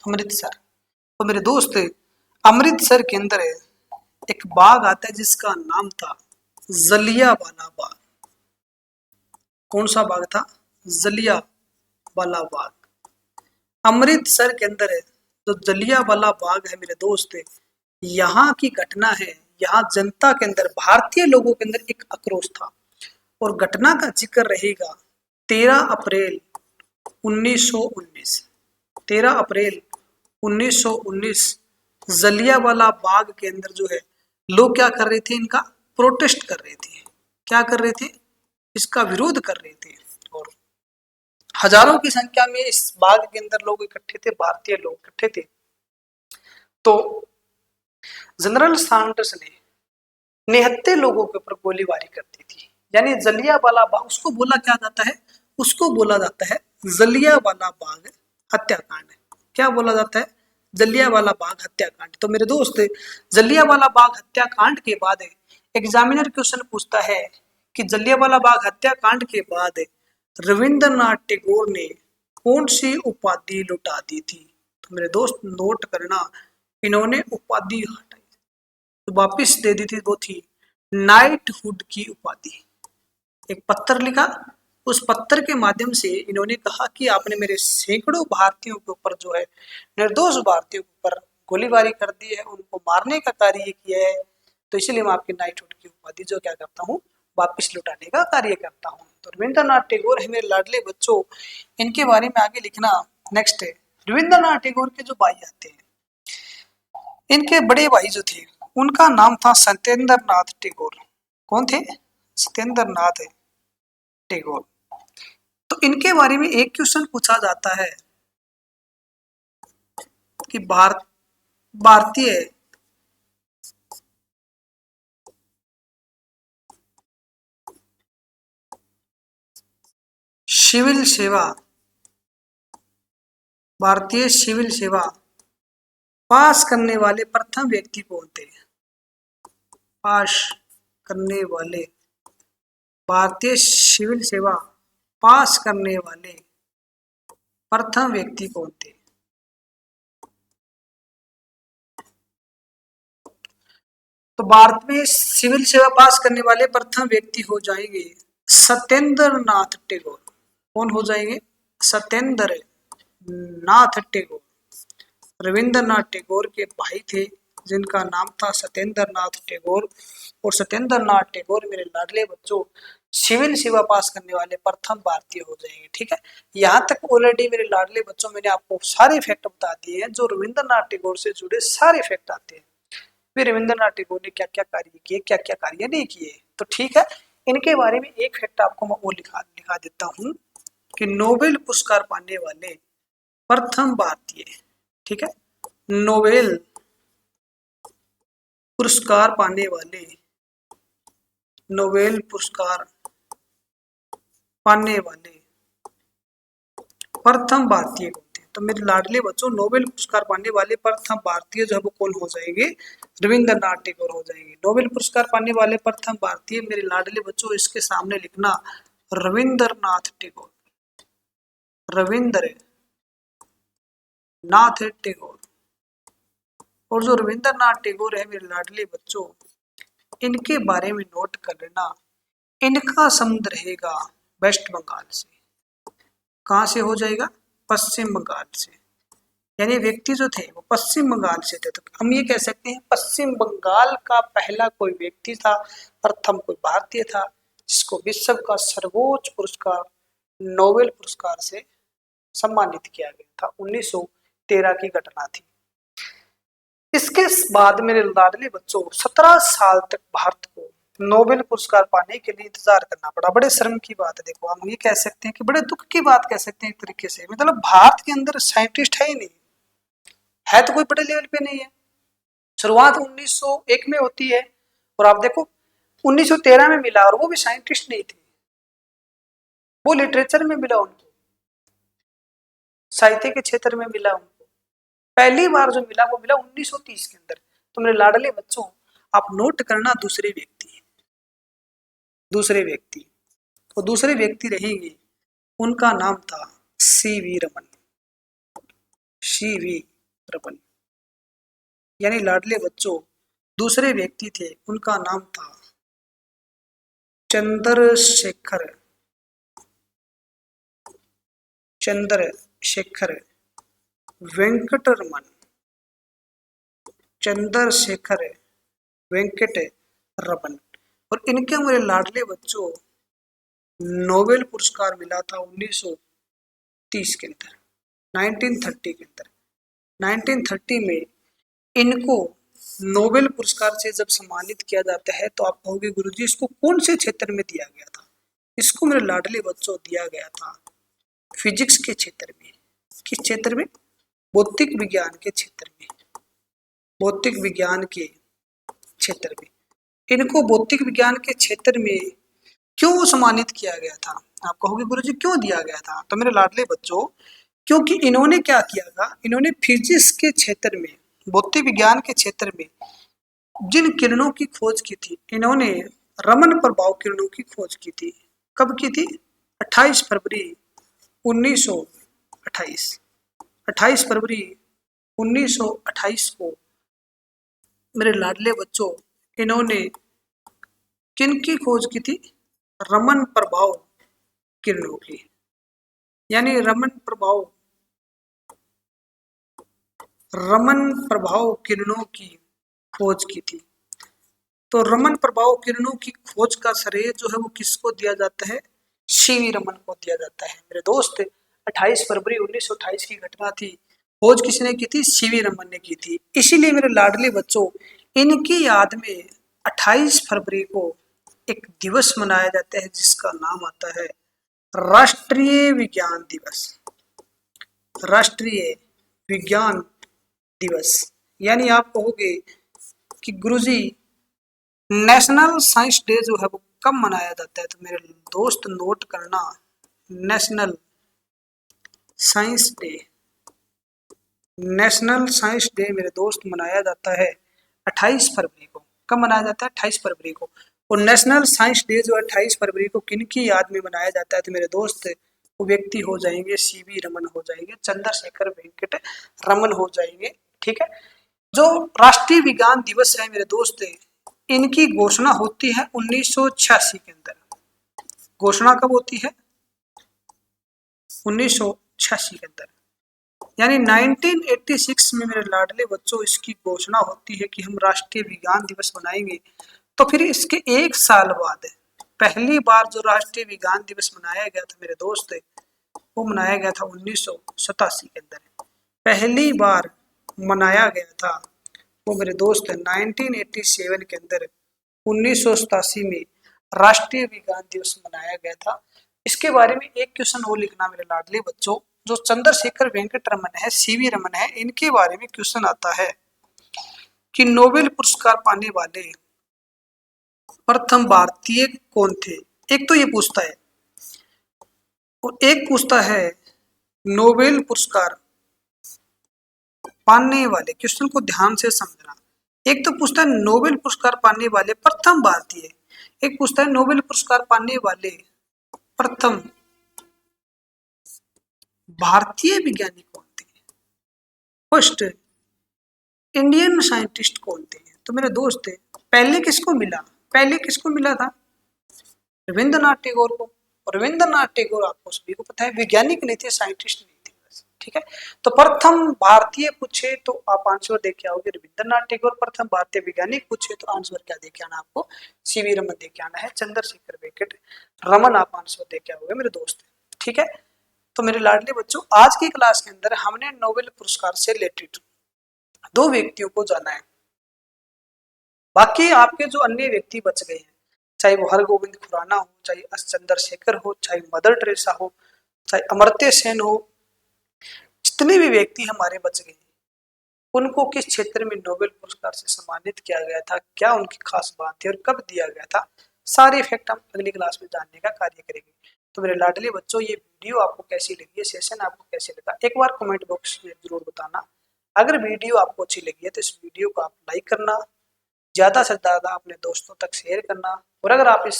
अमृतसर, तो मेरे दोस्त अमृतसर के अंदर एक बाग आता है जिसका नाम था जलियांवाला बाग। कौन सा बाग था? जलियांवाला बाग। अमृतसर के अंदर जो जलियांवाला बाग है मेरे दोस्त, यहाँ की घटना है, यहाँ जनता के अंदर, भारतीय लोगों के अंदर एक आक्रोश था। और घटना का जिक्र रहेगा 13 अप्रैल 1919। 13 अप्रैल 1919 जलियांवाला बाग के अंदर जो है लोग क्या कर रहे थे? इनका प्रोटेस्ट कर रहे थे। क्या कर रहे थे? इसका विरोध कर रहे थे। और हजारों की संख्या में इस बाग के अंदर लोग इकट्ठे थे, भारतीय लोग इकट्ठे थे। तो जनरल सैंडर्स ने निहत्थे लोगों के ऊपर गोलीबारी कर दी थी। यानी जलियांवाला बाग, उसको बोला क्या जाता है? उसको बोला जाता है जलियांवाला बाग हत्याकांड। क्या बोला जाता है? जलियांवाला बाग हत्याकांड। तो मेरे दोस्त जलियांवाला बाग हत्याकांड के बाद एग्जामिनर क्वेश्चन पूछता है कि जलियांवाला बाग हत्याकांड के बाद रविंद्रनाथ टैगोर ने कौन सी उपाधि लुटा दी थी? तो मेरे दोस्त नोट करना, इन्होंने उपाधि हटाई तो वापिस दे दी थी, वो थी नाइटहुड की उपाधि। एक पत्र लिखा, उस पत्र के माध्यम से इन्होंने कहा कि आपने मेरे सैकड़ों भारतीयों के ऊपर जो है, निर्दोष भारतीयों के ऊपर गोलीबारी कर दी है, उनको मारने का कार्य किया है, तो इसलिए मैं आपकी नाइटहुड की उपाधि जो क्या करता हूँ, वापिस लुटाने का कार्य करता हूँ। तो रविंद्रनाथ टैगोर है मेरे लाडले बच्चों, इनके बारे में आगे लिखना। नेक्स्ट है रविंद्रनाथ टैगोर के जो भाई आते हैं, इनके बड़े भाई जो थे उनका नाम था सत्येंद्र नाथ टैगोर। कौन थे? सत्येंद्र नाथ टैगोर। तो इनके बारे में एक क्वेश्चन पूछा जाता है कि भारतीय सिविल सेवा, भारतीय सिविल सेवा पास करने वाले प्रथम व्यक्ति कौन थे? पास करने वाले, भारतीय सिविल सेवा पास करने वाले प्रथम व्यक्ति कौन थे? तो भारत में सिविल सेवा पास करने वाले प्रथम व्यक्ति हो जाएंगे सत्येंद्र नाथ टैगोर। कौन हो जाएंगे? सत्येंद्र नाथ टैगोर। रविंद्रनाथ टैगोर के भाई थे जिनका नाम था सत्येंद्र नाथ टैगोर। और सत्येंद्र नाथ टैगोर मेरे लाडले बच्चों सिविल सेवा पास करने वाले प्रथम भारतीय हो जाएंगे। ठीक है, यहाँ तक ऑलरेडी मेरे लाडले बच्चों मैंने आपको सारे फैक्ट बता दिए हैं, जो रविंद्रनाथ टैगोर से जुड़े सारे फैक्ट आते हैं। फिर रविंद्रनाथ टैगोर ने क्या क्या कार्य किए, क्या क्या कार्य नहीं किए। तो ठीक है, इनके बारे में एक फैक्ट आपको मैं वो लिखा देता हूँ कि नोबेल पुरस्कार पाने वाले प्रथम भारतीय, ठीक है, नोबेल पुरस्कार पाने वाले, नोबेल पुरस्कार पाने वाले प्रथम भारतीय कौन थे? तो मेरे लाडले बच्चों, नोबेल पुरस्कार पाने वाले प्रथम भारतीय जो है वो कौन हो जाएंगे? रविंद्रनाथ टैगोर हो जाएंगे। नोबेल पुरस्कार पाने वाले प्रथम भारतीय मेरे लाडले बच्चों, इसके सामने लिखना रविंद्रनाथ टैगोर, रविंद्रनाथ टैगोर। और जो रविंद्रनाथ टैगोर है मेरे लाडले बच्चों, इनके बारे में नोट कर लेना, इनका संबंध रहेगा वेस्ट बंगाल से। कहां से हो जाएगा? पश्चिम बंगाल से। यानी व्यक्ति जो थे वो पश्चिम बंगाल से थे। तो हम ये कह सकते हैं पश्चिम बंगाल का पहला कोई व्यक्ति था, प्रथम कोई भारतीय था जिसको विश्व का सर्वोच्च पुरस्कार नोबेल पुरस्कार से सम्मानित किया गया था। 1913 की घटना थी। इसके बाद मेरे लाडले बच्चों, 17 साल तक भारत को नोबेल पुरस्कार पाने के लिए इंतजार करना पड़ा। बड़े शर्म की बात है। देखो, हम ये कह सकते हैं कि बड़े दुख की बात कह सकते हैं एक तरीके से। मतलब भारत के अंदर साइंटिस्ट है ही नहीं, है तो कोई बड़े लेवल पे नहीं है। शुरुआत 1901 में होती है और आप देखो 1913 में मिला, और वो भी साइंटिस्ट नहीं थे, वो लिटरेचर में मिला उनको, साहित्य के क्षेत्र में मिला उनको। पहली बार जो मिला वो मिला 1930 के अंदर। तो मेरे लाडले बच्चों, आप नोट करना दूसरे व्यक्ति, तो दूसरे व्यक्ति रहेंगे, उनका नाम था सीवी रमन, सीवी रमन। यानी लाडले बच्चों, दूसरे व्यक्ति थे, उनका नाम था चंद्रशेखर वेंकटरमन, चंद्रशेखर वेंकट रमन। और इनके मेरे लाडले बच्चों नोबेल पुरस्कार मिला था 1930 के अंदर, 1930 के अंदर। 1930 में इनको नोबेल पुरस्कार से जब सम्मानित किया जाता है तो आप कहोगे गुरुजी इसको कौन से क्षेत्र में दिया गया था? इसको मेरे लाडले बच्चों दिया गया था फिजिक्स के क्षेत्र में। किस क्षेत्र में? भौतिक विज्ञान के क्षेत्र में, भौतिक विज्ञान के क्षेत्र में। इनको भौतिक विज्ञान के क्षेत्र में क्यों सम्मानित किया गया था? आप कहोगे गुरुजी क्यों दिया गया था? तो मेरे लाडले बच्चों, क्योंकि इन्होंने क्या किया था, इन्होंने फिजिक्स के क्षेत्र में, भौतिक विज्ञान के क्षेत्र में जिन किरणों की खोज की थी, इन्होंने रमन प्रभाव किरणों की खोज की थी। कब की थी? 28 फरवरी 1928, 28 फरवरी 1928 को मेरे लाडले बच्चों इन्होंने किनकी खोज की थी? रमन प्रभाव किरणों की। यानी रमन प्रभाव किरणों की खोज की थी। तो रमन प्रभाव किरणों की खोज का श्रेय जो है वो किसको दिया जाता है? सीवी रमन को दिया जाता है। मेरे दोस्त, 28 फरवरी 1928 की घटना थी, खोज किसने की थी? सीवी रमन ने की थी। इसीलिए मेरे लाडले बच्चों, इनकी याद में 28 फरवरी को एक दिवस मनाया जाता है जिसका नाम आता है राष्ट्रीय विज्ञान दिवस, राष्ट्रीय विज्ञान दिवस। यानी आप कहोगे कि गुरुजी नेशनल साइंस डे जो है वो कब मनाया जाता है? तो मेरे दोस्त नोट करना, national science day, national science day मेरे दोस्त मनाया जाता है 28 फरवरी को। कब मनाया जाता है? 28 फरवरी को। और नेशनल साइंस डे जो 28 फरवरी को किन की याद में मनाया जाता है? तो मेरे दोस्त वो व्यक्ति हो जाएंगे सीवी रमन हो जाएंगे, चंद्रशेखर वेंकट रमन हो जाएंगे। ठीक है। जो राष्ट्रीय विज्ञान दिवस है मेरे दोस्त, इनकी घोषणा होती है 1986 के अंदर। घोषणा कब होती है? 1986 के अंदर। यानी 1986 में मेरे लाडले बच्चों इसकी घोषणा होती है कि हम राष्ट्रीय विज्ञान दिवस मनाएंगे। तो फिर इसके एक साल बाद पहली बार जो राष्ट्रीय विज्ञान दिवस मनाया गया था मेरे दोस्त, वो मनाया गया था 1987 के अंदर। पहली बार मनाया गया था वो मेरे दोस्त 1987 के अंदर, 1987 में राष्ट्रीय विज्ञान दिवस मनाया गया था। इसके बारे में एक क्वेश्चन और लिखना मेरे लाडले बच्चों। जो चंद्रशेखर वेंकट रमन है, सीवी रमन है, इनके बारे में क्वेश्चन आता है कि नोबेल पुरस्कार पाने वाले प्रथम भारतीय कौन थे। एक तो ये पूछता है और एक पूछता है नोबेल पुरस्कार पाने वाले, क्वेश्चन को ध्यान से समझना। एक तो पूछता है नोबेल पुरस्कार पाने वाले प्रथम भारतीय, एक पूछता है नोबेल पुरस्कार पाने वाले प्रथम भारतीय विज्ञानी कौन थे, फर्स्ट इंडियन साइंटिस्ट कौन थे। तो मेरे दोस्त पहले किसको मिला, पहले किसको मिला था, रविंद्रनाथ टैगोर को। और रविंद्रनाथ टैगोर आपको सभी को पता है वैज्ञानिक नहीं थे, साइंटिस्ट नहीं थे बस, ठीक है। तो प्रथम भारतीय पूछे तो आप आंसर देके आओगे रविंद्रनाथ टैगोर। प्रथम भारतीय वैज्ञानिक पूछे तो आंसर क्या देके आना, आपको सीवी रमन देके आना है, चंद्रशेखर वेंकट रमन आप आंसर देके आओगे मेरे दोस्त, ठीक है। तो मेरे लाडले बच्चों, आज की क्लास के अंदर हमने नोबेल पुरस्कार से रिलेटेड दो व्यक्तियों को जाना है। बाकी आपके जो अन्य व्यक्ति बच गए हैं, चाहे वो हरगोविंद खुराना हो, चाहे एस चंद्रशेखर हो, चाहे मदर टेरेसा हो, चाहे अमर्त्य सेन हो, जितने भी व्यक्ति हमारे बच गए हैं, उनको किस क्षेत्र में नोबेल पुरस्कार से सम्मानित किया गया था, क्या उनकी खास बात थी और कब दिया गया था, सारे फैक्ट हम अगली क्लास में जानने का कार्य करेंगे। तो मेरे लाडले बच्चों, ये वीडियो आपको कैसी लगी, ये सेशन आपको कैसे लगा, एक बार कमेंट बॉक्स में जरूर बताना। अगर वीडियो आपको अच्छी लगी है तो इस वीडियो को आप लाइक करना, ज़्यादा से ज़्यादा अपने दोस्तों तक शेयर करना, और अगर आप इस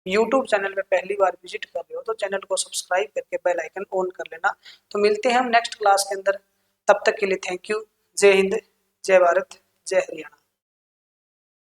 YouTube चैनल पे पहली बार विजिट कर रहे हो तो चैनल को सब्सक्राइब करके बेल आइकन ऑन कर लेना। तो मिलते हैं हम नेक्स्ट क्लास के अंदर, तब तक के लिए थैंक यू। जय हिंद, जय भारत, जय हरियाणा।